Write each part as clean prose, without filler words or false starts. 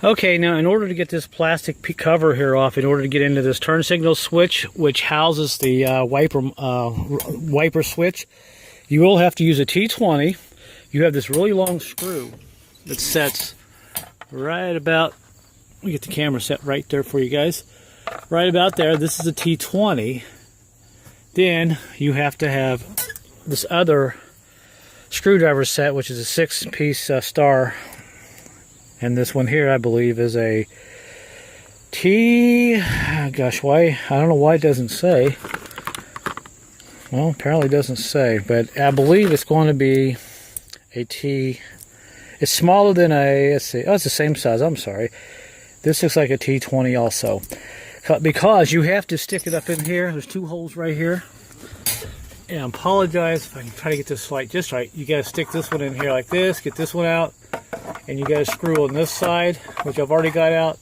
Okay, now in order to get this plastic cover here off, in order to get into this turn signal switch, which houses the wiper switch, you will have to use a T20. You have this really long screw that sets right about, let me get the camera set right there for you guys. Right about there, this is a T20. Then you have to have this other screwdriver set, which is a 6-piece star. And this one here, I believe, is a gosh, why? I don't know why it doesn't say. Well, apparently it doesn't say, but I believe it's going to be a T. It's smaller than a, let's see, oh, it's the same size, I'm sorry. This looks like a T20 also. Because you have to stick it up in here. There's 2 holes right here. And I apologize if I can try to get this light just right. You got to stick this one in here like this, get this one out, and you got to screw on this side, which I've already got out.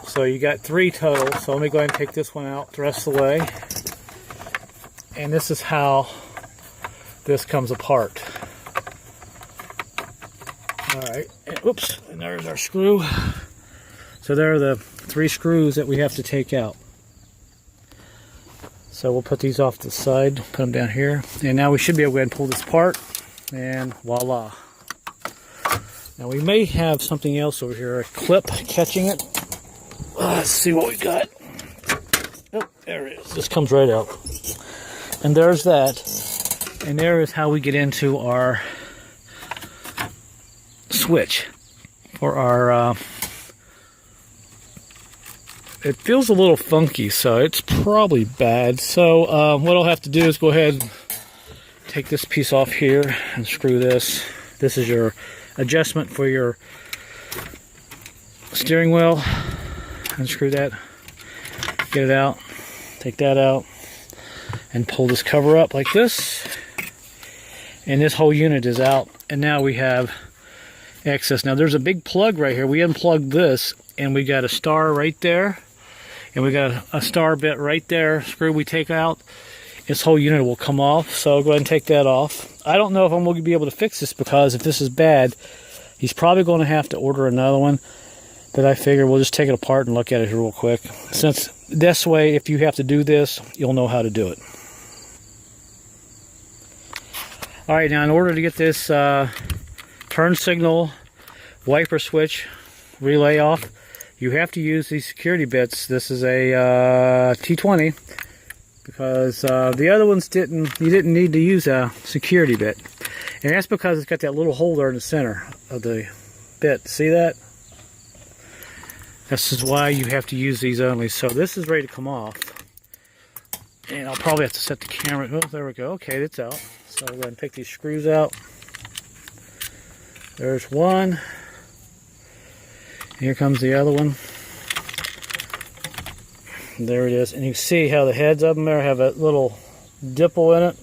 So you got 3 total. So let me go ahead and take this one out the rest of the way. And this is how this comes apart. All right, and, oops, and there's our screw. So there are the 3 screws that we have to take out. So we'll put these off to the side, put them down here, and now we should be able to go ahead and pull this apart, and voila. Now we may have something else over here, a clip catching it. Let's see what we got. Oh, there it is. This comes right out. And there's that. And there is how we get into our switch for our it feels a little funky, so it's probably bad. So what I'll have to do is go ahead and take this piece off here and screw this. This is your adjustment for your steering wheel. Unscrew that, get it out, take that out, and pull this cover up like this. And this whole unit is out, and now we have access. Now there's a big plug right here. We unplugged this, and we got a star right there, and we got a star bit right there. Screw we take out, this whole unit will come off. So I'll go ahead and take that off. I don't know if I'm going to be able to fix this, because if this is bad, he's probably going to have to order another one. But I figure we'll just take it apart and look at it here real quick. Since this way, if you have to do this, you'll know how to do it. All right, now in order to get this turn signal wiper switch relay off, you have to use these security bits. This is a T20, because the other ones you didn't need to use a security bit. And that's because it's got that little hole there in the center of the bit. See that? This is why you have to use these only. So this is ready to come off. And I'll probably have to set the camera. Oh, there we go. Okay, it's out. So I'll go ahead and take these screws out. There's one. Here comes the other one. There it is. And you can see how the heads of them there have a little dimple in it.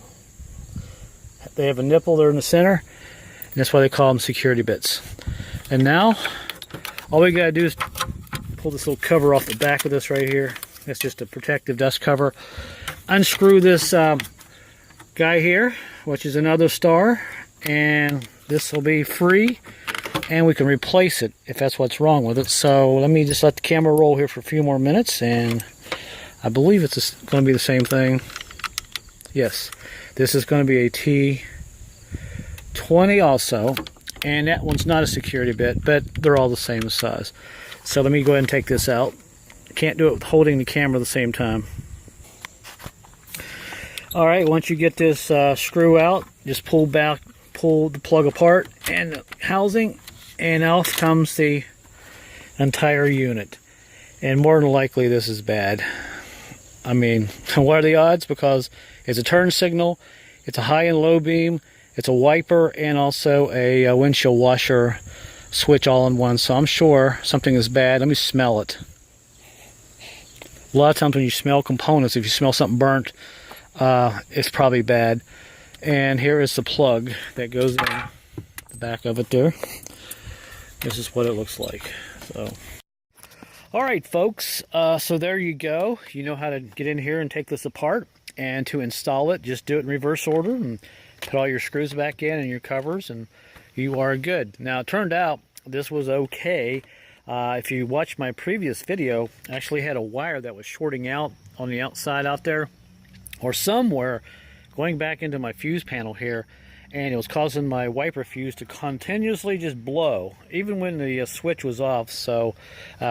They have a nipple there in the center. And that's why they call them security bits. And now, all we got to do is pull this little cover off the back of this right here. That's just a protective dust cover. Unscrew this guy here, which is another star, and this will be free, and we can replace it if that's what's wrong with it. So let me just let the camera roll here for a few more minutes, and I believe it's going to be the same thing. Yes, this is going to be a T20 also, and that one's not a security bit, but they're all the same size. So let me go ahead and take this out. Can't do it with holding the camera at the same time. All right, once you get this screw out, just pull the plug apart and the housing, and out comes the entire unit. And more than likely, this is bad. I mean, what are the odds? Because it's a turn signal, it's a high and low beam, it's a wiper, and also a windshield washer switch all in one. So I'm sure something is bad. Let me smell it. A lot of times when you smell components, if you smell something burnt, it's probably bad. And here is the plug that goes in the back of it there. This is what it looks like. So, all right, folks. So there you go. You know how to get in here and take this apart. And to install it, just do it in reverse order and put all your screws back in and your covers, and you are good. Now, it turned out this was okay. If you watched my previous video, I actually had a wire that was shorting out on the outside out there, or somewhere, going back into my fuse panel here, and it was causing my wiper fuse to continuously just blow, even when the switch was off. So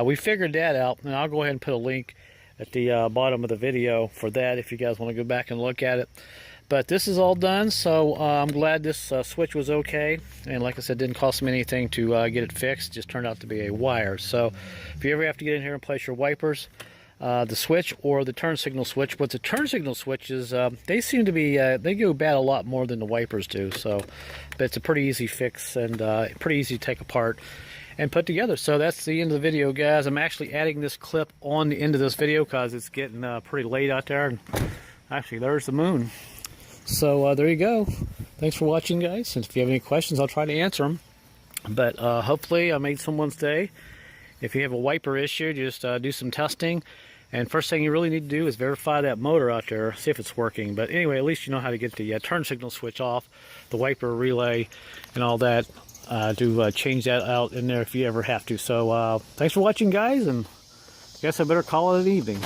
we figured that out, and I'll go ahead and put a link at the bottom of the video for that if you guys want to go back and look at it. But this is all done, so I'm glad this switch was okay, and like I said, didn't cost me anything to get it fixed. It just turned out to be a wire. So if you ever have to get in here and place your wipers, the switch or the turn signal switch, but the turn signal switches, they seem to be, they go bad a lot more than the wipers do. So, but it's a pretty easy fix and pretty easy to take apart and put together. So that's the end of the video, guys. I'm actually adding this clip on the end of this video because it's getting pretty late out there, and actually there's the moon. So there you go. Thanks for watching, guys, and if you have any questions, I'll try to answer them. But hopefully I made someone's day. If you have a wiper issue, just do some testing, and first thing you really need to do is verify that motor out there, see if it's working. But anyway, at least you know how to get the turn signal switch off, the wiper relay and all that. Do change that out in there if you ever have to. So thanks for watching, guys, and I guess I better call it an evening.